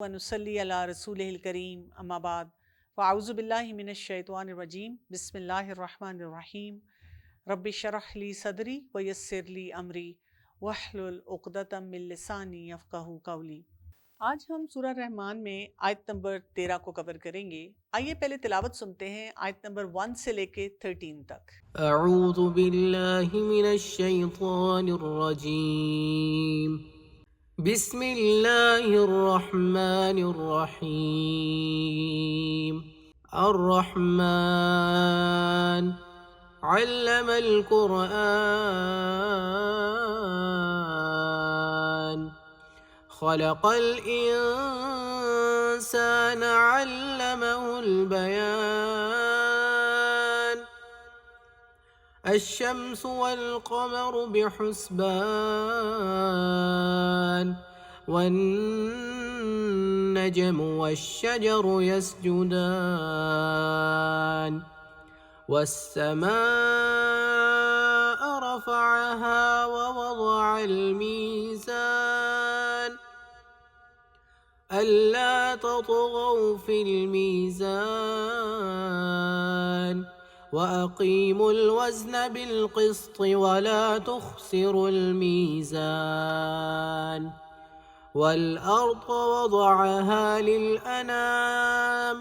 ونصلی علی رسولہ الکریم اما بعد فاعوذ باللہ من الشیطان الرجیم بسم اللہ الرحمن الرحیم رب اشرح لی صدری ویسر لی امری واحلل عقدۃ من لسانی یفقہوا قولی۔ آج ہم سورہ رحمان میں آیت نمبر 13 کو کور کریں گے۔ آئیے پہلے تلاوت سنتے ہیں آیت نمبر 1 سے لے کے 13 تک۔ اعوذ باللہ من الشیطان الرجیم بسم اللہ الرحمن الرحیم الرحمن علم القرآن خلق الإنسان علمه البيان الشمس والقمر بحسبان والنجم والشجر يسجدان والسماء رفعها ووضع الميزان ألا تطغوا في الميزان وأقيموا الوزن بالقسط ولا تخسروا الميزان والأرض وضعها للأنام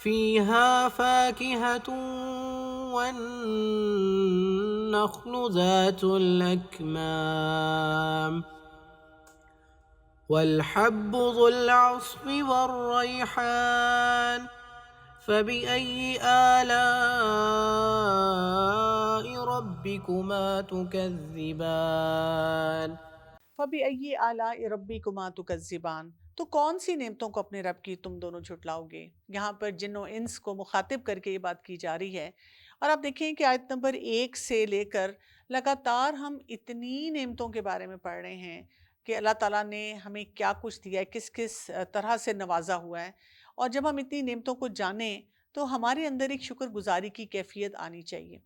فيها فاكهة والنخل ذات الأكمام والحب ذو العصف والريحان فبأي آلاء ربكما تكذبان فَبِأَيِّ آلَاءِ رَبِّكُمَا تُكَذِّبَانِ، تو کون سی نعمتوں کو اپنے رب کی تم دونوں جھٹلاؤ گے۔ یہاں پر جن و انس کو مخاطب کر کے یہ بات کی جا رہی ہے، اور آپ دیکھیں کہ آیت نمبر 1 سے لے کر لگاتار ہم اتنی نعمتوں کے بارے میں پڑھ رہے ہیں کہ اللہ تعالیٰ نے ہمیں کیا کچھ دیا ہے، کس کس طرح سے نوازا ہوا ہے، اور جب ہم اتنی نعمتوں کو جانیں تو ہمارے اندر ایک شکر گزاری کی کیفیت آنی چاہیے۔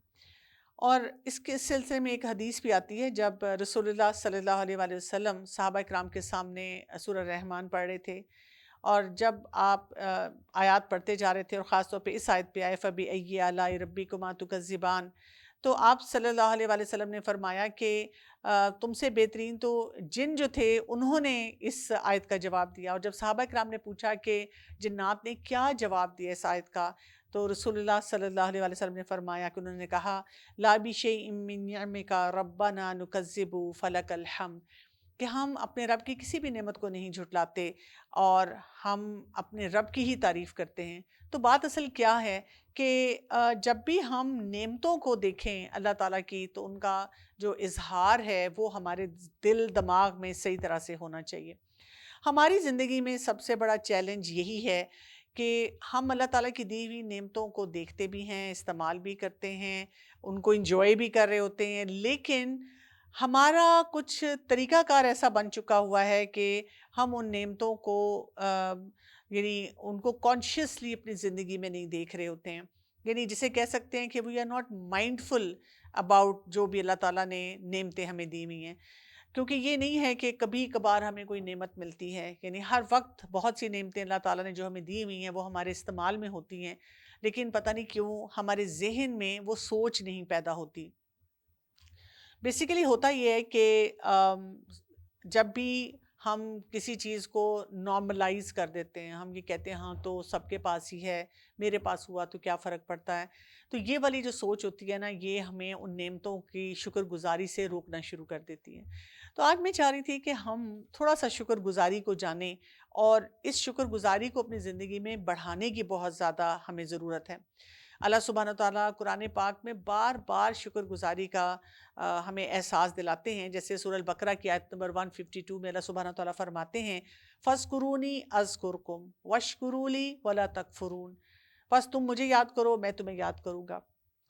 اور اس کے سلسلے میں ایک حدیث بھی آتی ہے، جب رسول اللہ صلی اللہ علیہ وآلہ وسلم صحابہ اکرام کے سامنے سورہ رحمان پڑھ رہے تھے، اور جب آپ آیات پڑھتے جا رہے تھے اور خاص طور پہ اس آیت پہ آئے فَبِأَيِّ آلَاءِ رَبِّكُمَا تُكَذِّبَانِ، تو آپ صلی اللہ علیہ وآلہ وسلم نے فرمایا کہ تم سے بہترین تو جن جو تھے انہوں نے اس آیت کا جواب دیا، اور جب صحابہ اکرام نے پوچھا کہ جنات نے کیا جواب دیا اس آیت کا، تو رسول اللہ صلی اللہ علیہ وآلہ وسلم نے فرمایا کہ انہوں نے کہا لا بشیء من نعمک ربنا نکذب فلک الحمد، کہ ہم اپنے رب کی کسی بھی نعمت کو نہیں جھٹلاتے اور ہم اپنے رب کی ہی تعریف کرتے ہیں۔ تو بات اصل کیا ہے کہ جب بھی ہم نعمتوں کو دیکھیں اللہ تعالیٰ کی، تو ان کا جو اظہار ہے وہ ہمارے دل دماغ میں صحیح طرح سے ہونا چاہیے۔ ہماری زندگی میں سب سے بڑا چیلنج یہی ہے کہ ہم اللہ تعالیٰ کی دی ہوئی نعمتوں کو دیکھتے بھی ہیں، استعمال بھی کرتے ہیں، ان کو انجوائے بھی کر رہے ہوتے ہیں، لیکن ہمارا کچھ طریقہ کار ایسا بن چکا ہوا ہے کہ ہم ان نعمتوں کو یعنی ان کو کانشیسلی اپنی زندگی میں نہیں دیکھ رہے ہوتے ہیں، یعنی جسے کہہ سکتے ہیں کہ we are not mindful about جو بھی اللہ تعالیٰ نے نعمتیں ہمیں دی ہوئی ہیں۔ کیونکہ یہ نہیں ہے کہ کبھی کبھار ہمیں کوئی نعمت ملتی ہے، یعنی ہر وقت بہت سی نعمتیں اللہ تعالیٰ نے جو ہمیں دی ہوئی ہیں وہ ہمارے استعمال میں ہوتی ہیں، لیکن پتہ نہیں کیوں ہمارے ذہن میں وہ سوچ نہیں پیدا ہوتی۔ بیسیکلی ہوتا یہ ہے کہ جب بھی ہم کسی چیز کو نارملائز کر دیتے ہیں، ہم یہ کہتے ہیں ہاں تو سب کے پاس ہی ہے، میرے پاس ہوا تو کیا فرق پڑتا ہے، تو یہ والی جو سوچ ہوتی ہے نا، یہ ہمیں ان نعمتوں کی شکر گزاری سے روکنا شروع کر دیتی ہے۔ تو آج میں چاہ رہی تھی کہ ہم تھوڑا سا شکر گزاری کو جانیں، اور اس شکر گزاری کو اپنی زندگی میں بڑھانے کی بہت زیادہ ہمیں ضرورت ہے۔ اللہ سبحانہ وتعالیٰ قرآن پاک میں بار بار شکر گزاری کا ہمیں احساس دلاتے ہیں، جیسے سورہ البقرہ کی آیت نمبر 152 میں اللہ سبحانہ وتعالیٰ فرماتے ہیں فَاذْكُرُونِي أَذْكُرْكُمْ وَاشْكُرُوا لِي وَلَا تَكْفُرُونَ، بس تم مجھے یاد کرو میں تمہیں یاد کروں گا۔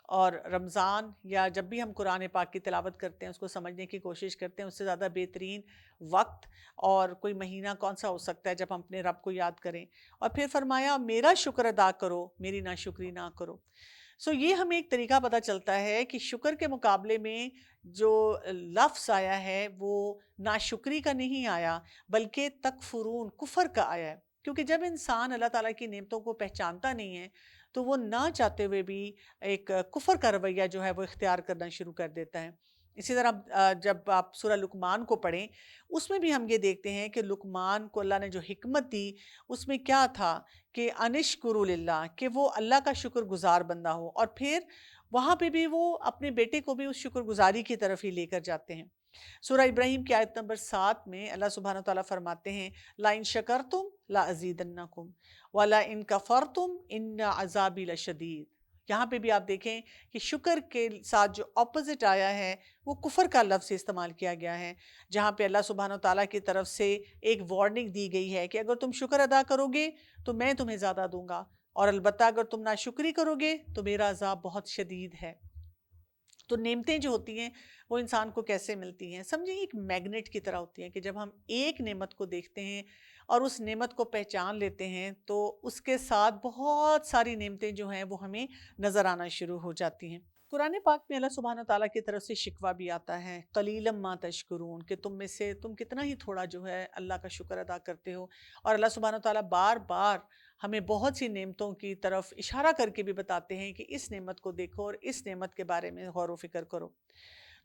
اور رمضان یا جب بھی ہم قرآن پاک کی تلاوت کرتے ہیں، اس کو سمجھنے کی کوشش کرتے ہیں، اس سے زیادہ بہترین وقت اور کوئی مہینہ کون سا ہو سکتا ہے جب ہم اپنے رب کو یاد کریں۔ اور پھر فرمایا میرا شکر ادا کرو، میری ناشکری نہ کرو۔ سو یہ ہمیں ایک طریقہ پتہ چلتا ہے کہ شکر کے مقابلے میں جو لفظ آیا ہے وہ ناشکری کا نہیں آیا بلکہ تکفرون، کفر کا آیا ہے، کیونکہ جب انسان اللہ تعالیٰ کی نعمتوں کو پہچانتا نہیں ہے تو وہ نہ چاہتے ہوئے بھی ایک کفر کا رویہ جو ہے وہ اختیار کرنا شروع کر دیتا ہے۔ اسی طرح جب آپ سورہ لقمان کو پڑھیں اس میں بھی ہم یہ دیکھتے ہیں کہ لقمان کو اللہ نے جو حکمت دی اس میں کیا تھا کہ انشکروا للہ، کہ وہ اللہ کا شکر گزار بندہ ہو، اور پھر وہاں پہ بھی وہ اپنے بیٹے کو بھی اس شکر گزاری کی طرف ہی لے کر جاتے ہیں۔ سورہ ابراہیم کی آیت نمبر 7 میں اللہ سبحانہ تعالیٰ فرماتے ہیں لَإِن شَكَرْتُمْ لَأَزِيدَنَّكُمْ وَلَإِن كَفَرْتُمْ إِنَّ عَذَابِي لَشَدِيدٌ۔ یہاں پہ بھی آپ دیکھیں کہ شکر کے ساتھ جو اپوزٹ آیا ہے وہ کفر کا لفظ استعمال کیا گیا ہے، جہاں پہ اللہ سبحانہ تعالیٰ کی طرف سے ایک وارننگ دی گئی ہے کہ اگر تم شکر ادا کرو گے تو میں تمہیں زیادہ دوں گا، اور البتہ اگر تم ناشکری کرو گے تو میرا عذاب بہت شدید ہے۔ تو نعمتیں جو ہوتی ہیں وہ انسان کو کیسے ملتی ہیں؟ سمجھیں ایک میگنیٹ کی طرح ہوتی ہیں کہ جب ہم ایک نعمت کو دیکھتے ہیں اور اس نعمت کو پہچان لیتے ہیں تو اس کے ساتھ بہت ساری نعمتیں جو ہیں وہ ہمیں نظر آنا شروع ہو جاتی ہیں۔ قرآن پاک میں اللہ سبحانہ تعالیٰ کی طرف سے شکوہ بھی آتا ہے قلیلا ما تشکرون، کہ تم میں سے تم کتنا ہی تھوڑا جو ہے اللہ کا شکر ادا کرتے ہو، اور اللہ سبحانہ تعالیٰ بار بار ہمیں بہت سی نعمتوں کی طرف اشارہ کر کے بھی بتاتے ہیں کہ اس نعمت کو دیکھو اور اس نعمت کے بارے میں غور و فکر کرو۔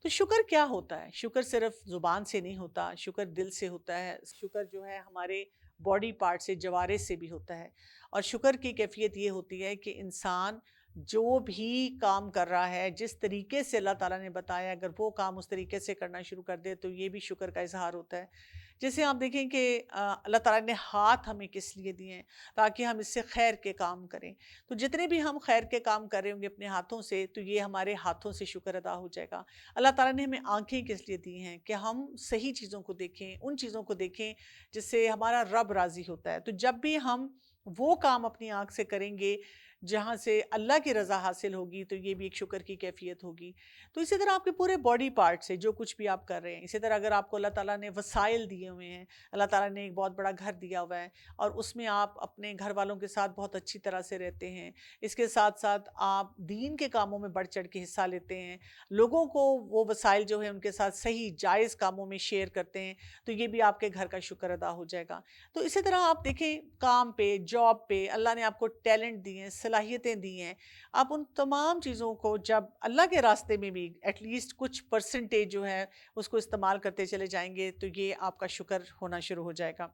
تو شکر کیا ہوتا ہے؟ شکر صرف زبان سے نہیں ہوتا، شکر دل سے ہوتا ہے، شکر جو ہے ہمارے باڈی پارٹ سے، جوارے سے بھی ہوتا ہے، اور شکر کی کیفیت یہ ہوتی ہے کہ انسان جو بھی کام کر رہا ہے جس طریقے سے اللہ تعالیٰ نے بتایا اگر وہ کام اس طریقے سے کرنا شروع کر دے تو یہ بھی شکر کا اظہار ہوتا ہے۔ جیسے آپ دیکھیں کہ اللہ تعالیٰ نے ہاتھ ہمیں کس لیے دیے ہیں؟ تاکہ ہم اس سے خیر کے کام کریں، تو جتنے بھی ہم خیر کے کام کر رہے ہوں گے اپنے ہاتھوں سے تو یہ ہمارے ہاتھوں سے شکر ادا ہو جائے گا۔ اللہ تعالیٰ نے ہمیں آنکھیں کس لیے دی ہیں؟ کہ ہم صحیح چیزوں کو دیکھیں، ان چیزوں کو دیکھیں جس سے ہمارا رب راضی ہوتا ہے۔ تو جب بھی ہم وہ کام اپنی آنکھ سے کریں گے جہاں سے اللہ کی رضا حاصل ہوگی تو یہ بھی ایک شکر کی کیفیت ہوگی۔ تو اسی طرح آپ کے پورے باڈی پارٹ سے جو کچھ بھی آپ کر رہے ہیں، اسی طرح اگر آپ کو اللہ تعالیٰ نے وسائل دیے ہوئے ہیں، اللہ تعالیٰ نے ایک بہت بڑا گھر دیا ہوا ہے اور اس میں آپ اپنے گھر والوں کے ساتھ بہت اچھی طرح سے رہتے ہیں، اس کے ساتھ ساتھ آپ دین کے کاموں میں بڑھ چڑھ کے حصہ لیتے ہیں، لوگوں کو وہ وسائل جو ہیں ان کے ساتھ صحیح جائز کاموں میں شیئر کرتے ہیں، تو یہ بھی آپ کے گھر کا شکر ادا ہو جائے گا۔ تو اسی طرح آپ دیکھیں کام پہ، جاب پہ اللہ نے آپ کو ٹیلنٹ دی ہیں، صلاحیتیں دی ہیں، آپ ان تمام چیزوں کو جب اللہ کے راستے میں بھی ایٹ لیسٹ کچھ پرسنٹیج جو ہے اس کو استعمال کرتے چلے جائیں گے تو یہ آپ کا شکر ہونا شروع ہو جائے گا۔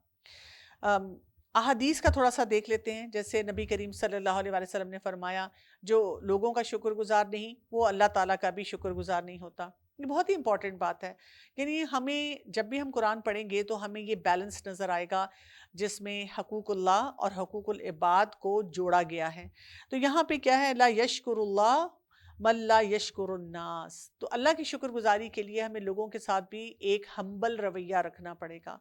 احادیث کا تھوڑا سا دیکھ لیتے ہیں، جیسے نبی کریم صلی اللہ علیہ وسلم نے فرمایا جو لوگوں کا شکر گزار نہیں وہ اللہ تعالیٰ کا بھی شکر گزار نہیں ہوتا۔ یہ بہت ہی امپورٹنٹ بات ہے، یعنی ہمیں جب بھی ہم قرآن پڑھیں گے تو ہمیں یہ بیلنس نظر آئے گا جس میں حقوق اللہ اور حقوق العباد کو جوڑا گیا ہے۔ تو یہاں پہ کیا ہے؟ لا یشکر اللہ من لا یشکر الناس، تو اللہ کی شکر گزاری کے لیے ہمیں لوگوں کے ساتھ بھی ایک ہمبل رویہ رکھنا پڑے گا،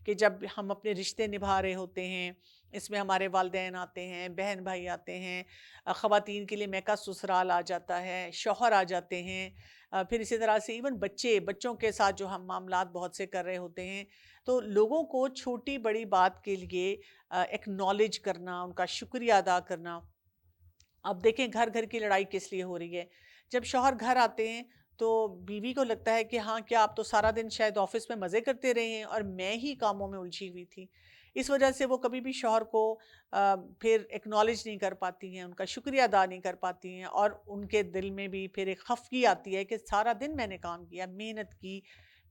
کہ جب ہم اپنے رشتے نبھا رہے ہوتے ہیں، اس میں ہمارے والدین آتے ہیں، بہن بھائی آتے ہیں، خواتین کے لیے میکا سسرال آ جاتا ہے، شوہر آ جاتے ہیں، پھر اسی طرح سے ایون بچوں کے ساتھ جو ہم معاملات بہت سے کر رہے ہوتے ہیں، تو لوگوں کو چھوٹی بڑی بات کے لیے ایکنالج کرنا، ان کا شکریہ ادا کرنا۔ اب دیکھیں گھر گھر کی لڑائی کس لیے ہو رہی ہے؟ جب شوہر گھر آتے ہیں تو بیوی کو لگتا ہے کہ ہاں کیا آپ تو سارا دن شاید آفس میں مزے کرتے رہے ہیں اور میں ہی کاموں میں الجھی ہوئی تھی، اس وجہ سے وہ کبھی بھی شوہر کو پھر ایکنالج نہیں کر پاتی ہیں، ان کا شکریہ ادا نہیں کر پاتی ہیں، اور ان کے دل میں بھی پھر ایک خفگی آتی ہے کہ سارا دن میں نے کام کیا، محنت کی،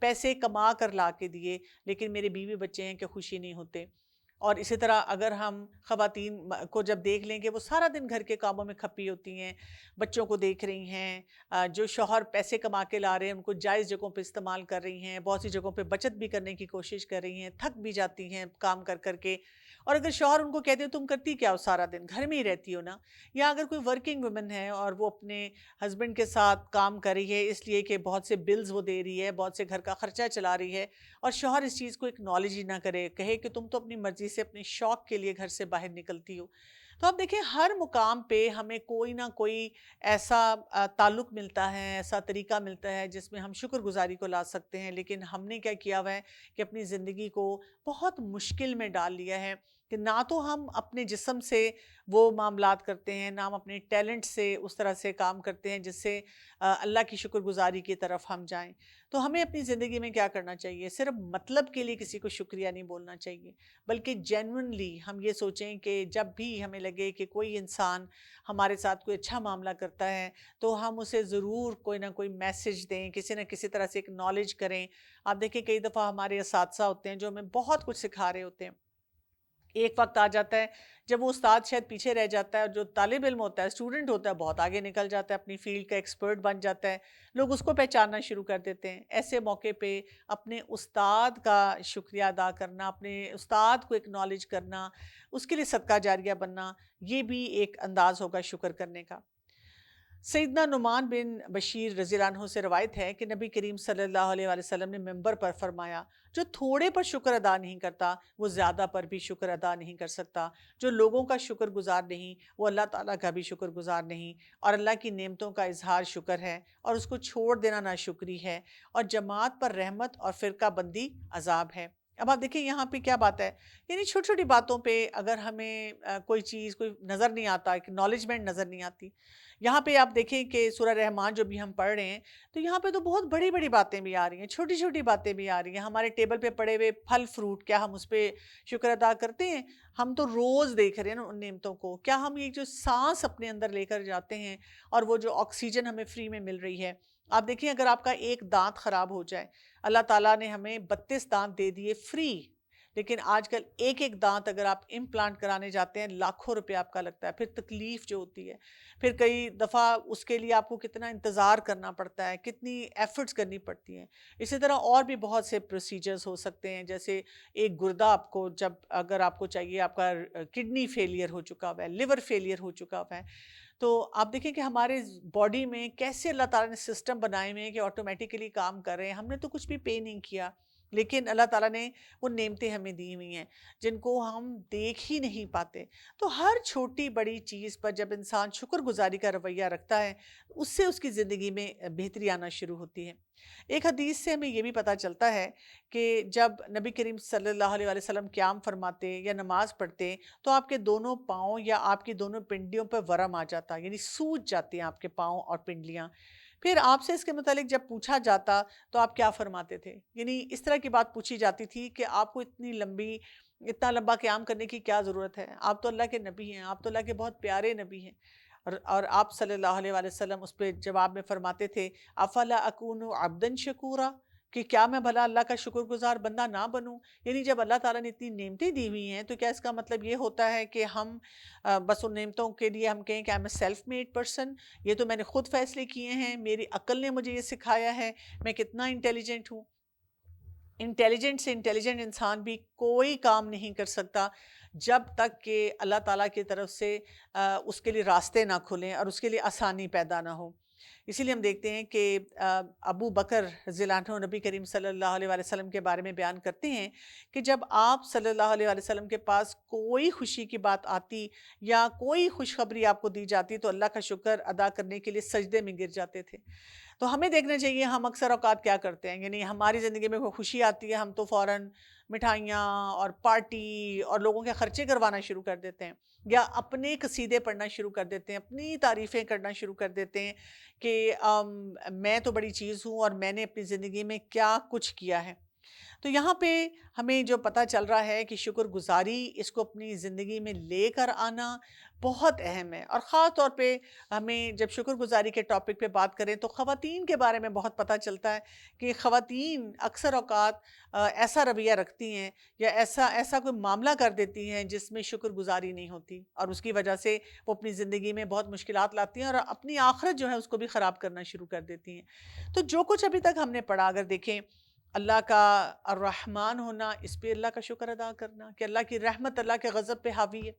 پیسے کما کر لا کے دیے، لیکن میرے بیوی بچے ہیں کہ خوشی نہیں ہوتے۔ اور اسی طرح اگر ہم خواتین کو جب دیکھ لیں کہ وہ سارا دن گھر کے کاموں میں کھپی ہوتی ہیں، بچوں کو دیکھ رہی ہیں، جو شوہر پیسے کما کے لا رہے ہیں ان کو جائز جگہوں پہ استعمال کر رہی ہیں، بہت سی جگہوں پہ بچت بھی کرنے کی کوشش کر رہی ہیں، تھک بھی جاتی ہیں کام کر کر کے، اور اگر شوہر ان کو کہتے ہیں تم کرتی کیا ہو سارا دن، گھر میں ہی رہتی ہو نا، یا اگر کوئی ورکنگ وومن ہے اور وہ اپنے ہسبینڈ کے ساتھ کام کر رہی ہے اس لیے کہ بہت سے بلز وہ دے رہی ہے، بہت سے گھر کا خرچہ چلا رہی ہے، اور شوہر اس چیز کو اکنالج ہی نہ کرے، کہے کہ تم تو اپنی مرضی سے اپنے شوق کے لیے گھر سے باہر نکلتی ہو، تو آپ دیکھیں ہر مقام پہ ہمیں کوئی نہ کوئی ایسا تعلق ملتا ہے، ایسا طریقہ ملتا ہے جس میں ہم شکر گزاری کو لا سکتے ہیں، لیکن ہم نے کیا کیا ہوا ہے کہ اپنی زندگی کو بہت مشکل میں ڈال لیا ہے، کہ نہ تو ہم اپنے جسم سے وہ معاملات کرتے ہیں، نہ ہم اپنے ٹیلنٹ سے اس طرح سے کام کرتے ہیں جس سے اللہ کی شکر گزاری کی طرف ہم جائیں۔ تو ہمیں اپنی زندگی میں کیا کرنا چاہیے؟ صرف مطلب کے لیے کسی کو شکریہ نہیں بولنا چاہیے، بلکہ جینوئنلی ہم یہ سوچیں کہ جب بھی ہمیں لگے کہ کوئی انسان ہمارے ساتھ کوئی اچھا معاملہ کرتا ہے تو ہم اسے ضرور کوئی نہ کوئی میسج دیں، کسی نہ کسی طرح سے اکنالج کریں۔ آپ دیکھیں کئی دفعہ ہمارے اساتذہ ہوتے ہیں جو ہمیں بہت کچھ سکھا رہے ہوتے ہیں، ایک وقت آ جاتا ہے جب وہ استاد شاید پیچھے رہ جاتا ہے اور جو طالب علم ہوتا ہے، اسٹوڈنٹ ہوتا ہے، بہت آگے نکل جاتا ہے، اپنی فیلڈ کا ایکسپرٹ بن جاتا ہے، لوگ اس کو پہچاننا شروع کر دیتے ہیں۔ ایسے موقع پہ اپنے استاد کا شکریہ ادا کرنا، اپنے استاد کو اکنالج کرنا، اس کے لیے صدقہ جاریہ بننا، یہ بھی ایک انداز ہوگا شکر کرنے کا۔ سیدنا نعمان بن بشیر رضی اللہ عنہ سے روایت ہے کہ نبی کریم صلی اللہ علیہ وآلہ وسلم نے منبر پر فرمایا، جو تھوڑے پر شکر ادا نہیں کرتا وہ زیادہ پر بھی شکر ادا نہیں کر سکتا، جو لوگوں کا شکر گزار نہیں وہ اللہ تعالیٰ کا بھی شکر گزار نہیں، اور اللہ کی نعمتوں کا اظہار شکر ہے اور اس کو چھوڑ دینا ناشکری ہے، اور جماعت پر رحمت اور فرقہ بندی عذاب ہے۔ اب آپ دیکھیں یہاں پہ کیا بات ہے، یعنی چھوٹی چھوٹی باتوں پہ اگر ہمیں کوئی چیز کوئی نظر نہیں آتا، اکنالجمنٹ نظر نہیں آتی، یہاں پہ آپ دیکھیں کہ سورہ رحمان جو بھی ہم پڑھ رہے ہیں تو یہاں پہ تو بہت بڑی بڑی باتیں بھی آ رہی ہیں، چھوٹی چھوٹی باتیں بھی آ رہی ہیں۔ ہمارے ٹیبل پہ پڑے ہوئے پھل فروٹ، کیا ہم اس پہ شکر ادا کرتے ہیں؟ ہم تو روز دیکھ رہے ہیں نا ان نعمتوں کو۔ کیا ہم یہ جو سانس اپنے اندر لے کر جاتے ہیں اور وہ جو آکسیجن ہمیں فری میں مل رہی ہے، آپ دیکھیں اگر آپ کا ایک دانت خراب ہو جائے، اللہ تعالیٰ نے ہمیں 32 دانت دے دیے فری، لیکن آج کل ایک ایک دانت اگر آپ امپلانٹ کرانے جاتے ہیں لاکھوں روپے آپ کا لگتا ہے، پھر تکلیف جو ہوتی ہے، پھر کئی دفعہ اس کے لیے آپ کو کتنا انتظار کرنا پڑتا ہے، کتنی ایفرٹس کرنی پڑتی ہیں۔ اسی طرح اور بھی بہت سے پروسیجرز ہو سکتے ہیں، جیسے ایک گردہ آپ کو جب اگر آپ کو چاہیے، آپ کا کڈنی فیلئر ہو چکا ہوا ہے، لیور فیلئر ہو چکا ہوا ہے، تو آپ دیکھیں کہ ہمارے باڈی میں کیسے اللہ تعالیٰ نے سسٹم بنائے ہوئے ہیں کہ آٹومیٹیکلی کام کر رہے ہیں، ہم نے تو کچھ بھی پے نہیں کیا، لیکن اللہ تعالیٰ نے وہ نعمتیں ہمیں دی ہوئی ہیں جن کو ہم دیکھ ہی نہیں پاتے۔ تو ہر چھوٹی بڑی چیز پر جب انسان شکر گزاری کا رویہ رکھتا ہے، اس سے اس کی زندگی میں بہتری آنا شروع ہوتی ہے۔ ایک حدیث سے ہمیں یہ بھی پتہ چلتا ہے کہ جب نبی کریم صلی اللہ علیہ وآلہ وسلم قیام فرماتے یا نماز پڑھتے تو آپ کے دونوں پاؤں یا آپ کی دونوں پنڈلیوں پر ورم آ جاتا، یعنی سوج جاتے ہیں آپ کے پاؤں اور پنڈلیاں۔ پھر آپ سے اس کے متعلق جب پوچھا جاتا تو آپ کیا فرماتے تھے؟ یعنی اس طرح کی بات پوچھی جاتی تھی کہ آپ کو اتنا لمبا قیام کرنے کی کیا ضرورت ہے؟ آپ تو اللہ کے نبی ہیں، آپ تو اللہ کے بہت پیارے نبی ہیں۔ اور آپ صلی اللہ علیہ وآلہ وسلم اس پہ جواب میں فرماتے تھے، افلا اکون عبدا شکورا، کہ کیا میں بھلا اللہ کا شکر گزار بندہ نہ بنوں؟ یعنی جب اللہ تعالیٰ نے اتنی نعمتیں دی ہوئی ہیں تو کیا اس کا مطلب یہ ہوتا ہے کہ ہم بس ان نعمتوں کے لیے ہم کہیں کہ I am a self made person, یہ تو میں نے خود فیصلے کیے ہیں، میری عقل نے مجھے یہ سکھایا ہے، میں کتنا انٹیلیجنٹ ہوں؟ انٹیلیجنٹ سے انٹیلیجنٹ انسان بھی کوئی کام نہیں کر سکتا جب تک کہ اللہ تعالیٰ کی طرف سے اس کے لیے راستے نہ کھلیں اور اس کے لیے آسانی پیدا نہ ہو۔ اسی لیے ہم دیکھتے ہیں کہ ابو بکر رضی اللہ عنہ نبی کریم صلی اللہ علیہ وآلہ وسلم کے بارے میں بیان کرتے ہیں کہ جب آپ صلی اللہ علیہ وآلہ وسلم کے پاس کوئی خوشی کی بات آتی یا کوئی خوشخبری آپ کو دی جاتی تو اللہ کا شکر ادا کرنے کے لیے سجدے میں گر جاتے تھے۔ تو ہمیں دیکھنا چاہیے ہم اکثر اوقات کیا کرتے ہیں، یعنی ہماری زندگی میں کوئی خوشی آتی ہے ہم تو فوراً مٹھائیاں اور پارٹی اور لوگوں کے خرچے کروانا شروع کر دیتے ہیں، یا اپنے قصیدے پڑھنا شروع کر دیتے ہیں، اپنی تعریفیں کرنا شروع کر دیتے ہیں کہ میں تو بڑی چیز ہوں اور میں نے اپنی زندگی میں کیا کچھ کیا ہے۔ تو یہاں پہ ہمیں جو پتہ چل رہا ہے کہ شکر گزاری اس کو اپنی زندگی میں لے کر آنا بہت اہم ہے، اور خاص طور پہ ہمیں جب شکر گزاری کے ٹاپک پہ بات کریں تو خواتین کے بارے میں بہت پتہ چلتا ہے کہ خواتین اکثر اوقات ایسا رویہ رکھتی ہیں یا ایسا کوئی معاملہ کر دیتی ہیں جس میں شکر گزاری نہیں ہوتی، اور اس کی وجہ سے وہ اپنی زندگی میں بہت مشکلات لاتی ہیں اور اپنی آخرت جو ہے اس کو بھی خراب کرنا شروع کر دیتی ہیں۔ تو جو کچھ ابھی تک ہم نے پڑھا، اگر دیکھیں اللہ کا الرحمن ہونا، اس پہ اللہ کا شکر ادا کرنا کہ اللہ کی رحمت اللہ کے غضب پہ حاوی ہے۔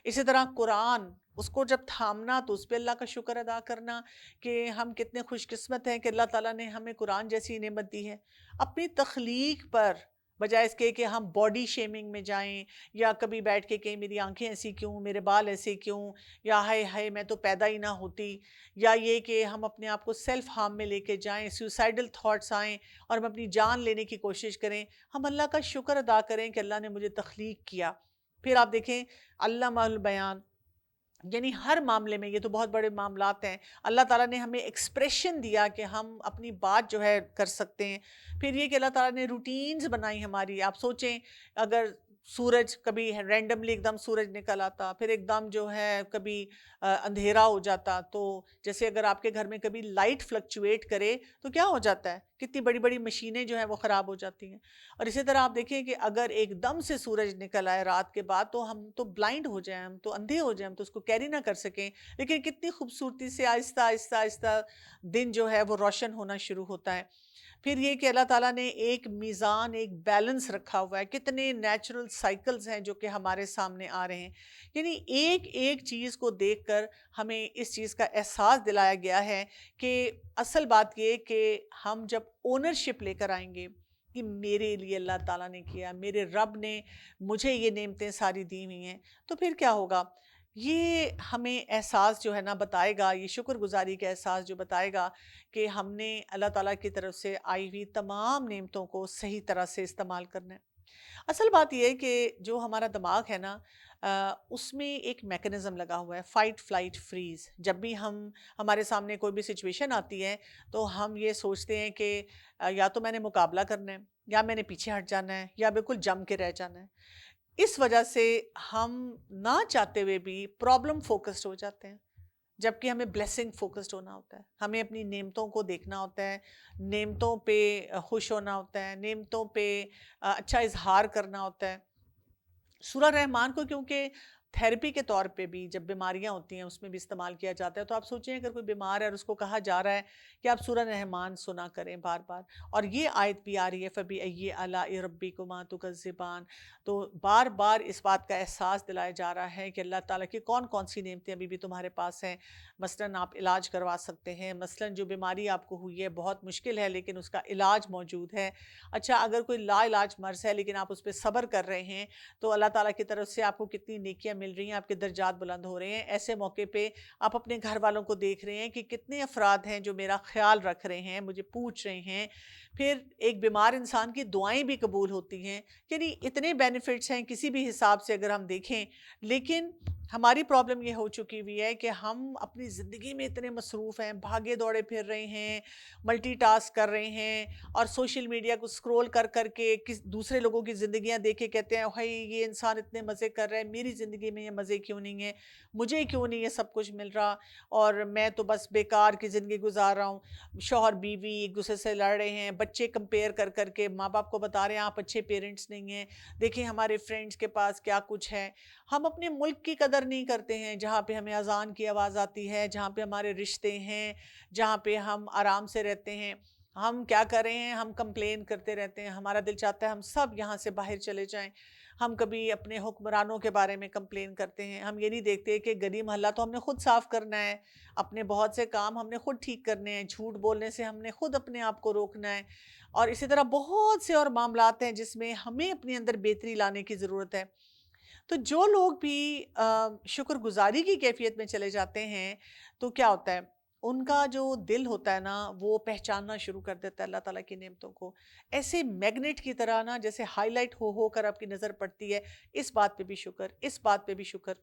اسی طرح قرآن، اس کو جب تھامنا تو اس پہ اللہ کا شکر ادا کرنا کہ ہم کتنے خوش قسمت ہیں کہ اللہ تعالیٰ نے ہمیں قرآن جیسی نعمت دی ہے۔ اپنی تخلیق پر بجائے اس کے کہ ہم باڈی شیمنگ میں جائیں یا کبھی بیٹھ کے کہیں میری آنکھیں ایسی کیوں، میرے بال ایسے کیوں، یا ہائے ہائے میں تو پیدا ہی نہ ہوتی، یا یہ کہ ہم اپنے آپ کو سیلف ہارم میں لے کے جائیں، سوسائڈل تھاٹس آئیں اور ہم اپنی جان لینے کی کوشش کریں، ہم اللہ کا شکر ادا کریں کہ اللہ نے مجھے تخلیق کیا، پھر آپ دیکھیں علامہ البیان، یعنی ہر معاملے میں، یہ تو بہت بڑے معاملات ہیں، اللہ تعالیٰ نے ہمیں ایکسپریشن دیا کہ ہم اپنی بات جو ہے کر سکتے ہیں۔ پھر یہ کہ اللہ تعالیٰ نے روٹینز بنائی ہماری، آپ سوچیں اگر سورج کبھی رینڈملی ایک دم سورج نکل آتا، پھر ایک دم جو ہے کبھی اندھیرا ہو جاتا، تو جیسے اگر آپ کے گھر میں کبھی لائٹ فلکچویٹ کرے تو کیا ہو جاتا ہے، کتنی بڑی بڑی مشینیں جو ہیں وہ خراب ہو جاتی ہیں۔ اور اسی طرح آپ دیکھیں کہ اگر ایک دم سے سورج نکل آئے رات کے بعد تو ہم تو بلائنڈ ہو جائیں، ہم تو اندھے ہو جائیں، ہم تو اس کو کیری نہ کر سکیں، لیکن کتنی خوبصورتی سے آہستہ آہستہ آہستہ دن جو ہے وہ روشن ہونا شروع ہوتا ہے۔ پھر یہ کہ اللہ تعالیٰ نے ایک میزان، ایک بیلنس رکھا ہوا ہے، کتنے نیچرل سائیکلز ہیں جو کہ ہمارے سامنے آ رہے ہیں، یعنی ایک ایک چیز کو دیکھ کر ہمیں اس چیز کا احساس دلایا گیا ہے کہ اصل بات یہ کہ ہم جب اونرشپ لے کر آئیں گے کہ میرے لیے اللہ تعالیٰ نے کیا، میرے رب نے مجھے یہ نعمتیں ساری دی ہوئی ہیں، تو پھر کیا ہوگا؟ یہ ہمیں احساس جو ہے نا بتائے گا، یہ شکر گزاری کا احساس جو بتائے گا کہ ہم نے اللہ تعالیٰ کی طرف سے آئی ہوئی تمام نعمتوں کو صحیح طرح سے استعمال کرنا ہے۔ اصل بات یہ ہے کہ جو ہمارا دماغ ہے نا، اس میں ایک میکنزم لگا ہوا ہے، فائٹ فلائٹ فریز۔ جب بھی ہمارے سامنے کوئی بھی سچویشن آتی ہے تو ہم یہ سوچتے ہیں کہ یا تو میں نے مقابلہ کرنا ہے، یا میں نے پیچھے ہٹ جانا ہے، یا بالکل جم کے رہ جانا ہے۔ اس وجہ سے ہم نہ چاہتے ہوئے بھی پرابلم فوکسڈ ہو جاتے ہیں، جبکہ ہمیں بلیسنگ فوکسڈ ہونا ہوتا ہے، ہمیں اپنی نعمتوں کو دیکھنا ہوتا ہے، نعمتوں پہ خوش ہونا ہوتا ہے، نعمتوں پہ اچھا اظہار کرنا ہوتا ہے۔ سورہ رحمان کو کیونکہ تھیراپی کے طور پہ بھی جب بیماریاں ہوتی ہیں اس میں بھی استعمال کیا جاتا ہے، تو آپ سوچیں اگر کوئی بیمار ہے اور اس کو کہا جا رہا ہے کہ آپ سورہ رحمان سنا کریں بار بار، اور یہ آیت بھی آ رہی ہے فَبِأَيِّ آلَاءِ رَبِّكُمَا تُكَذِّبَانِ، تو بار بار اس بات کا احساس دلایا جا رہا ہے کہ اللہ تعالیٰ کی کون کون سی نعمتیں ابھی بھی تمہارے پاس ہیں۔ مثلاً آپ علاج کروا سکتے ہیں، مثلاً جو بیماری آپ کو ہوئی ہے بہت مشکل ہے لیکن اس کا علاج موجود ہے۔ اچھا اگر کوئی لا علاج مرض ہے لیکن آپ اس پہ صبر کر رہے ہیں تو اللہ تعالیٰ کی طرف سے آپ کو کتنی نیکیاں مل رہی ہیں، آپ کے درجات بلند ہو رہے ہیں۔ ایسے موقع پہ آپ اپنے گھر والوں کو دیکھ رہے ہیں کہ کتنے افراد ہیں جو میرا خیال رکھ رہے ہیں، مجھے پوچھ رہے ہیں۔ پھر ایک بیمار انسان کی دعائیں بھی قبول ہوتی ہیں، یعنی اتنے بینیفٹس ہیں کسی بھی حساب سے اگر ہم دیکھیں۔ لیکن ہماری پرابلم یہ ہو چکی ہوئی ہے کہ ہم اپنی زندگی میں اتنے مصروف ہیں، بھاگے دوڑے پھر رہے ہیں، ملٹی ٹاسک کر رہے ہیں، اور سوشل میڈیا کو سکرول کر کر کے دوسرے لوگوں کی زندگیاں دیکھ کے کہتے ہیں بھائی یہ انسان اتنے مزے کر رہا ہے، میری زندگی میں یہ مزے کیوں نہیں ہیں، مجھے کیوں نہیں یہ سب کچھ مل رہا، اور میں تو بس بیکار کی زندگی گزار رہا ہوں۔ شوہر بیوی ایک دوسرے سے لڑ رہے ہیں، بچے کمپیئر کر کر کے ماں باپ کو بتا رہے ہیں آپ اچھے پیرنٹس نہیں ہیں، دیکھیں ہمارے فرینڈس کے پاس کیا کچھ ہے۔ ہم اپنے ملک کی قدر نہیں کرتے ہیں جہاں پہ ہمیں اذان کی آواز آتی ہے، جہاں پہ ہمارے رشتے ہیں، جہاں پہ ہم آرام سے رہتے ہیں۔ ہم کیا کر رہے ہیں؟ ہم کمپلین کرتے رہتے ہیں، ہمارا دل چاہتا ہے ہم سب یہاں سے باہر چلے جائیں۔ ہم کبھی اپنے حکمرانوں کے بارے میں کمپلین کرتے ہیں، ہم یہ نہیں دیکھتے کہ گلی محلہ تو ہم نے خود صاف کرنا ہے، اپنے بہت سے کام ہم نے خود ٹھیک کرنے ہیں، جھوٹ بولنے سے ہم نے خود اپنے آپ کو روکنا ہے، اور اسی طرح بہت سے اور معاملات ہیں جس میں ہمیں اپنے اندر بہتری لانے کی ضرورت ہے۔ تو جو لوگ بھی شکر گزاری کی کیفیت میں چلے جاتے ہیں تو کیا ہوتا ہے، ان کا جو دل ہوتا ہے نا وہ پہچاننا شروع کر دیتا ہے اللہ تعالیٰ کی نعمتوں کو، ایسے میگنیٹ کی طرح نا، جیسے ہائی لائٹ ہو کر آپ کی نظر پڑتی ہے، اس بات پہ بھی شکر، اس بات پہ بھی شکر۔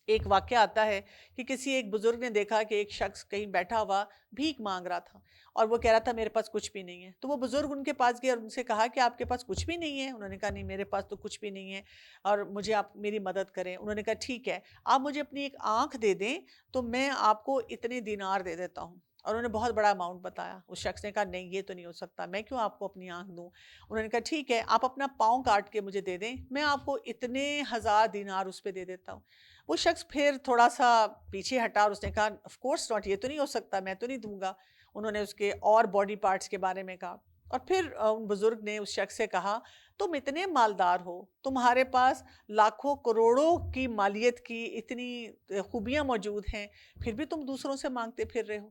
ایک واقعہ آتا ہے کہ کسی ایک بزرگ نے دیکھا کہ ایک شخص کہیں بیٹھا ہوا بھیک مانگ رہا تھا، اور وہ کہہ رہا تھا میرے پاس کچھ بھی نہیں ہے۔ تو وہ بزرگ ان کے پاس گیا اور ان سے کہا کہ آپ کے پاس کچھ بھی نہیں ہے؟ انہوں نے کہا نہیں میرے پاس تو کچھ بھی نہیں ہے، اور مجھے آپ میری مدد کریں۔ انہوں نے کہا ٹھیک ہے، آپ مجھے اپنی ایک آنکھ دے دیں تو میں آپ کو اتنے دینار دے دیتا ہوں۔ اور انہوں نے بہت بڑا اماؤنٹ بتایا۔ اس شخص نے کہا نہیں یہ تو نہیں ہو سکتا، میں کیوں آپ کو اپنی آنکھ دوں؟ انہوں نے کہا ٹھیک ہے، آپ اپنا پاؤں کاٹ کے مجھے دے دیں، میں آپ کو اتنے 1000 دینار اس پہ دے دیتا ہوں۔ وہ شخص پھر تھوڑا سا پیچھے ہٹا اور اس نے کہا آف کورس ناٹ، یہ تو نہیں ہو سکتا، میں تو نہیں دوں گا۔ انہوں نے اس کے اور باڈی پارٹس کے بارے میں کہا، اور پھر ان بزرگ نے اس شخص سے کہا تم اتنے مالدار ہو، تمہارے پاس لاکھوں کروڑوں کی مالیت کی اتنی خوبیاں موجود ہیں، پھر بھی تم دوسروں سے مانگتے پھر رہے ہو۔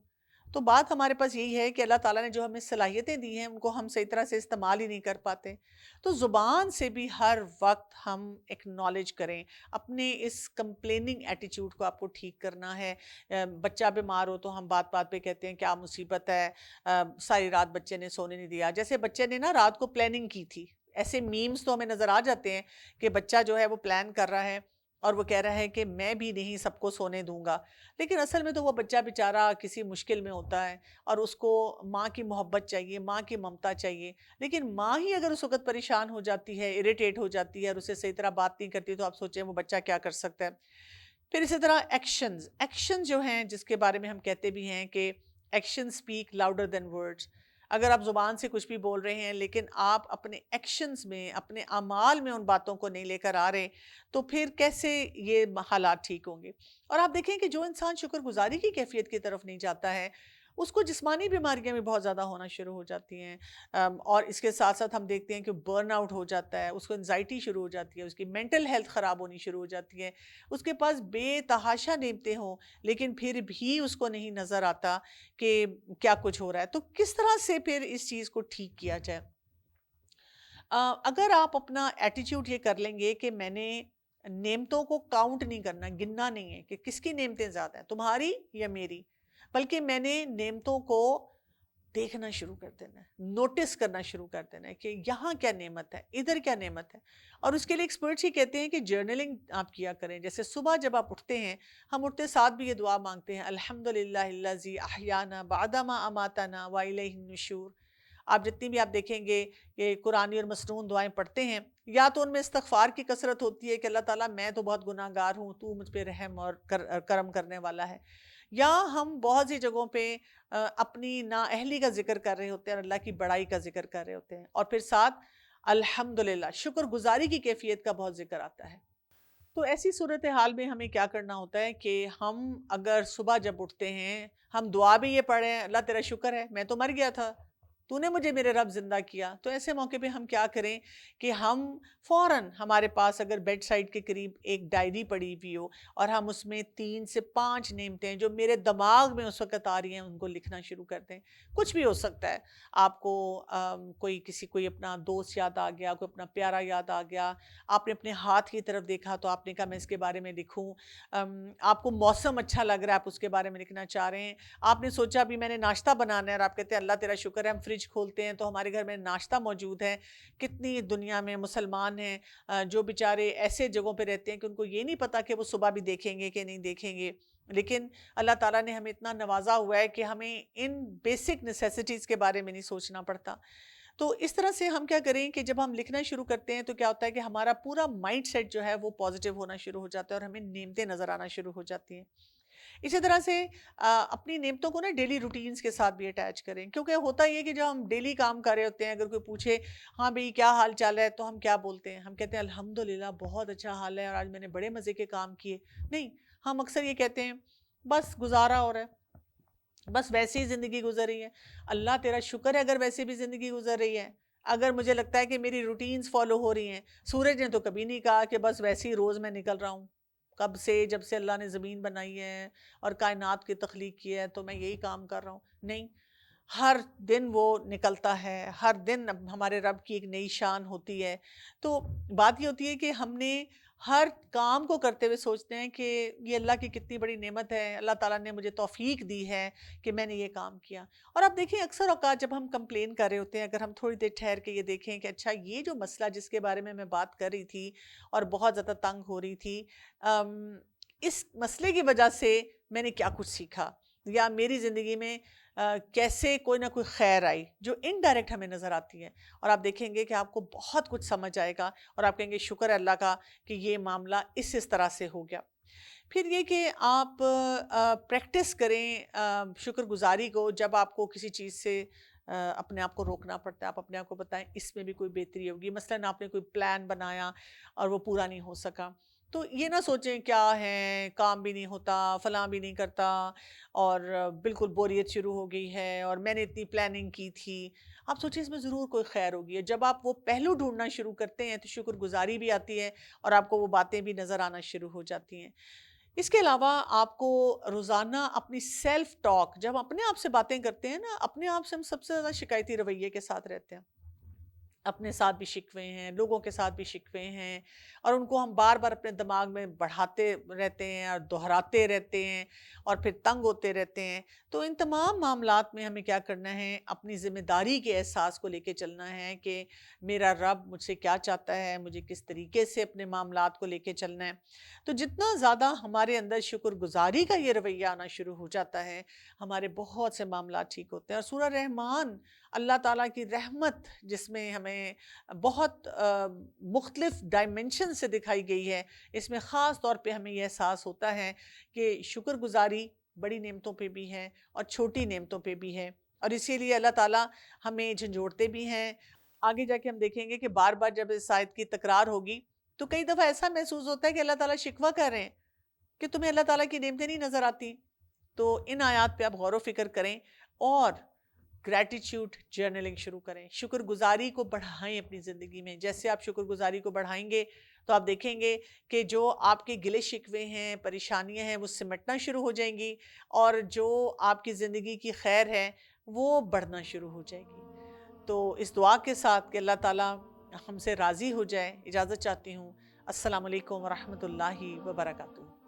تو بات ہمارے پاس یہی ہے کہ اللہ تعالیٰ نے جو ہمیں صلاحیتیں دی ہیں ان کو ہم صحیح طرح سے استعمال ہی نہیں کر پاتے۔ تو زبان سے بھی ہر وقت ہم ایکنالج کریں، اپنے اس کمپلیننگ ایٹیچیوڈ کو آپ کو ٹھیک کرنا ہے۔ بچہ بیمار ہو تو ہم بات بات پہ کہتے ہیں کیا مصیبت ہے، ساری رات بچے نے سونے نہیں دیا، جیسے بچے نے نا رات کو پلاننگ کی تھی، ایسے میمز تو ہمیں نظر آ جاتے ہیں کہ بچہ جو ہے وہ پلان کر رہا ہے اور وہ کہہ رہا ہے کہ میں بھی نہیں سب کو سونے دوں گا، لیکن اصل میں تو وہ بچہ بیچارہ کسی مشکل میں ہوتا ہے اور اس کو ماں کی محبت چاہیے، ماں کی ممتا چاہیے، لیکن ماں ہی اگر اس وقت پریشان ہو جاتی ہے، اریٹیٹ ہو جاتی ہے اور اسے صحیح طرح بات نہیں کرتی، تو آپ سوچیں وہ بچہ کیا کر سکتا ہے۔ پھر اسی طرح ایکشنز جو ہیں جس کے بارے میں ہم کہتے بھی ہیں کہ action speak louder than words. اگر آپ زبان سے کچھ بھی بول رہے ہیں لیکن آپ اپنے ایکشنز میں، اپنے اعمال میں ان باتوں کو نہیں لے کر آ رہے، تو پھر کیسے یہ حالات ٹھیک ہوں گے؟ اور آپ دیکھیں کہ جو انسان شکر گزاری کی کیفیت کی طرف نہیں جاتا ہے، اس کو جسمانی بیماریاں بھی بہت زیادہ ہونا شروع ہو جاتی ہیں، اور اس کے ساتھ ساتھ ہم دیکھتے ہیں کہ برن آؤٹ ہو جاتا ہے، اس کو انزائٹی شروع ہو جاتی ہے، اس کی مینٹل ہیلتھ خراب ہونی شروع ہو جاتی ہے، اس کے پاس بے تحاشا نعمتیں ہوں لیکن پھر بھی اس کو نہیں نظر آتا کہ کیا کچھ ہو رہا ہے۔ تو کس طرح سے پھر اس چیز کو ٹھیک کیا جائے؟ اگر آپ اپنا ایٹیچیوڈ یہ کر لیں گے کہ میں نے نعمتوں کو کاؤنٹ نہیں کرنا، گننا نہیں ہے کہ کس کی نعمتیں زیادہ ہیں، تمہاری یا میری، بلکہ میں نے نعمتوں کو دیکھنا شروع کر دینا ہے، نوٹس کرنا شروع کر دینا ہے کہ یہاں کیا نعمت ہے، ادھر کیا نعمت ہے۔ اور اس کے لیے ایکسپرٹس ہی کہتے ہیں کہ جرنلنگ آپ کیا کریں۔ جیسے صبح جب آپ اٹھتے ہیں، ہم اٹھتے ساتھ بھی یہ دعا مانگتے ہیں، الحمدللہ الذی احیانا بعدما اماتنا والیہ النشور۔ آپ جتنی بھی آپ دیکھیں گے کہ قرآنی اور مسنون دعائیں پڑھتے ہیں، یا تو ان میں استغفار کی کثرت ہوتی ہے کہ اللہ تعالیٰ میں تو بہت گناہ گار ہوں، تو مجھ پہ رحم اور کرم کرنے والا ہے، یا ہم بہت سی جگہوں پہ اپنی نااہلی کا ذکر کر رہے ہوتے ہیں اور اللہ کی بڑائی کا ذکر کر رہے ہوتے ہیں، اور پھر ساتھ الحمدللہ شکر گزاری کی کیفیت کا بہت ذکر آتا ہے۔ تو ایسی صورتحال میں ہمیں کیا کرنا ہوتا ہے کہ ہم اگر صبح جب اٹھتے ہیں، ہم دعا بھی یہ پڑھیں، اللہ تیرا شکر ہے میں تو مر گیا تھا، تو نے مجھے میرے رب زندہ کیا، تو ایسے موقع پہ ہم کیا کریں کہ ہم فوراً، ہمارے پاس اگر بیڈ سائڈ کے قریب ایک ڈائری پڑی ہوئی ہو اور ہم اس میں 3 سے 5 نعمتیں جو میرے دماغ میں اس وقت آ رہی ہیں ان کو لکھنا شروع کر دیں۔ کچھ بھی ہو سکتا ہے، آپ کو کوئی اپنا دوست یاد آ گیا، کوئی اپنا پیارا یاد آ گیا، آپ نے اپنے ہاتھ کی طرف دیکھا تو آپ نے کہا میں اس کے بارے میں لکھوں، آپ کو موسم اچھا لگ رہا ہے، آپ اس کے بارے میں لکھنا چاہ رہے ہیں، آپ نے سوچا بھی میں نے ناشتہ بنانا ہے اور آپ کہتے ہیں اللہ تیرا شکر ہے، ہم فریج کھولتے ہیں تو ہمارے گھر میں ناشتہ موجود ہے۔ کتنی دنیا میں مسلمان ہیں جو بیچارے ایسے جگہوں پہ رہتے ہیں کہ ان کو یہ نہیں پتا کہ وہ صبح بھی دیکھیں گے کہ نہیں دیکھیں گے، لیکن اللہ تعالیٰ نے ہمیں اتنا نوازا ہوا ہے کہ ہمیں ان بیسک نیسیسٹیز کے بارے میں نہیں سوچنا پڑتا۔ تو اس طرح سے ہم کیا کریں کہ جب ہم لکھنا شروع کرتے ہیں تو کیا ہوتا ہے کہ ہمارا پورا مائنڈ سیٹ جو ہے وہ پازیٹیو ہونا شروع ہو جاتا ہے اور ہمیں نعمتیں نظر آنا شروع ہو جاتی ہیں۔ اسی طرح سے اپنی نعمتوں کو نا ڈیلی روٹینز کے ساتھ بھی اٹیچ کریں، کیونکہ ہوتا یہ کہ جب ہم ڈیلی کام کر رہے ہوتے ہیں، اگر کوئی پوچھے ہاں بھئی کیا حال چال ہے، تو ہم کیا بولتے ہیں؟ ہم کہتے ہیں الحمدللہ بہت اچھا حال ہے اور آج میں نے بڑے مزے کے کام کیے۔ نہیں، ہم اکثر یہ کہتے ہیں بس گزارا ہو رہا ہے، بس ویسے ہی زندگی گزر رہی ہے۔ اللہ تیرا شکر ہے اگر ویسے بھی زندگی گزر رہی ہے، اگر مجھے لگتا ہے کہ میری روٹینز فالو ہو رہی ہیں۔ سورج نے تو کبھی نہیں کہا کہ بس ویسے ہی روز میں نکل رہا ہوں، کب سے، جب سے اللہ نے زمین بنائی ہے اور کائنات کی تخلیق کی ہے تو میں یہی کام کر رہا ہوں۔ نہیں، ہر دن وہ نکلتا ہے، ہر دن ہمارے رب کی ایک نئی شان ہوتی ہے۔ تو بات یہ ہوتی ہے کہ ہم نے ہر کام کو کرتے ہوئے سوچتے ہیں کہ یہ اللہ کی کتنی بڑی نعمت ہے، اللہ تعالیٰ نے مجھے توفیق دی ہے کہ میں نے یہ کام کیا۔ اور اب دیکھیں اکثر اوقات جب ہم کمپلین کر رہے ہوتے ہیں، اگر ہم تھوڑی دیر ٹھہر کے یہ دیکھیں کہ اچھا یہ جو مسئلہ جس کے بارے میں بات کر رہی تھی اور بہت زیادہ تنگ ہو رہی تھی، اس مسئلے کی وجہ سے میں نے کیا کچھ سیکھا، یا میری زندگی میں کیسے کوئی نہ کوئی خیر آئی جو انڈائریکٹ ہمیں نظر آتی ہے، اور آپ دیکھیں گے کہ آپ کو بہت کچھ سمجھ آئے گا اور آپ کہیں گے شکر ہے اللہ کا کہ یہ معاملہ اس طرح سے ہو گیا۔ پھر یہ کہ آپ پریکٹس کریں شکر گزاری کو، جب آپ کو کسی چیز سے اپنے آپ کو روکنا پڑتا ہے، آپ اپنے آپ کو بتائیں اس میں بھی کوئی بہتری ہوگی۔ مثلاً آپ نے کوئی پلان بنایا اور وہ پورا نہیں ہو سکا، تو یہ نہ سوچیں کیا ہے، کام بھی نہیں ہوتا، فلاں بھی نہیں کرتا، اور بالکل بوریت شروع ہو گئی ہے اور میں نے اتنی پلاننگ کی تھی۔ آپ سوچیں اس میں ضرور کوئی خیر ہوگی، جب آپ وہ پہلو ڈھونڈنا شروع کرتے ہیں تو شکر گزاری بھی آتی ہے اور آپ کو وہ باتیں بھی نظر آنا شروع ہو جاتی ہیں۔ اس کے علاوہ آپ کو روزانہ اپنی سیلف ٹاک، جب اپنے آپ سے باتیں کرتے ہیں نا، اپنے آپ سے ہم سب سے زیادہ شکایتی رویے کے ساتھ رہتے ہیں، اپنے ساتھ بھی شکوے ہیں، لوگوں کے ساتھ بھی شکوے ہیں، اور ان کو ہم بار بار اپنے دماغ میں بڑھاتے رہتے ہیں اور دہراتے رہتے ہیں اور پھر تنگ ہوتے رہتے ہیں۔ تو ان تمام معاملات میں ہمیں کیا کرنا ہے، اپنی ذمہ داری کے احساس کو لے کے چلنا ہے کہ میرا رب مجھ سے کیا چاہتا ہے، مجھے کس طریقے سے اپنے معاملات کو لے کے چلنا ہے۔ تو جتنا زیادہ ہمارے اندر شکر گزاری کا یہ رویہ آنا شروع ہو جاتا ہے، ہمارے بہت سے معاملات ٹھیک ہوتے ہیں۔ اور سورہ رحمان اللہ تعالیٰ کی رحمت جس میں ہمیں بہت مختلف ڈائمنشن سے دکھائی گئی ہے، اس میں خاص طور پہ ہمیں یہ احساس ہوتا ہے کہ شکر گزاری بڑی نعمتوں پہ بھی ہے اور چھوٹی نعمتوں پہ بھی ہے، اور اسی لیے اللہ تعالیٰ ہمیں جھنجھوڑتے بھی ہیں۔ آگے جا کے ہم دیکھیں گے کہ بار بار جب اس آیت کی تکرار ہوگی تو کئی دفعہ ایسا محسوس ہوتا ہے کہ اللہ تعالیٰ شکوہ کر رہے ہیں کہ تمہیں اللہ تعالیٰ کی نعمتیں نہیں نظر آتی۔ تو ان آیات پہ آپ غور و فکر کریں اور گریٹیٹیوڈ جرنلنگ شروع کریں، شکر گزاری کو بڑھائیں اپنی زندگی میں۔ جیسے آپ شکر گزاری کو بڑھائیں گے تو آپ دیکھیں گے کہ جو آپ کے گلے شکوے ہیں، پریشانیاں ہیں، وہ سمٹنا شروع ہو جائیں گی، اور جو آپ کی زندگی کی خیر ہے وہ بڑھنا شروع ہو جائے گی۔ تو اس دعا کے ساتھ کہ اللہ تعالیٰ ہم سے راضی ہو جائے، اجازت چاہتی ہوں۔ السلام علیکم ورحمۃ اللہ وبرکاتہ۔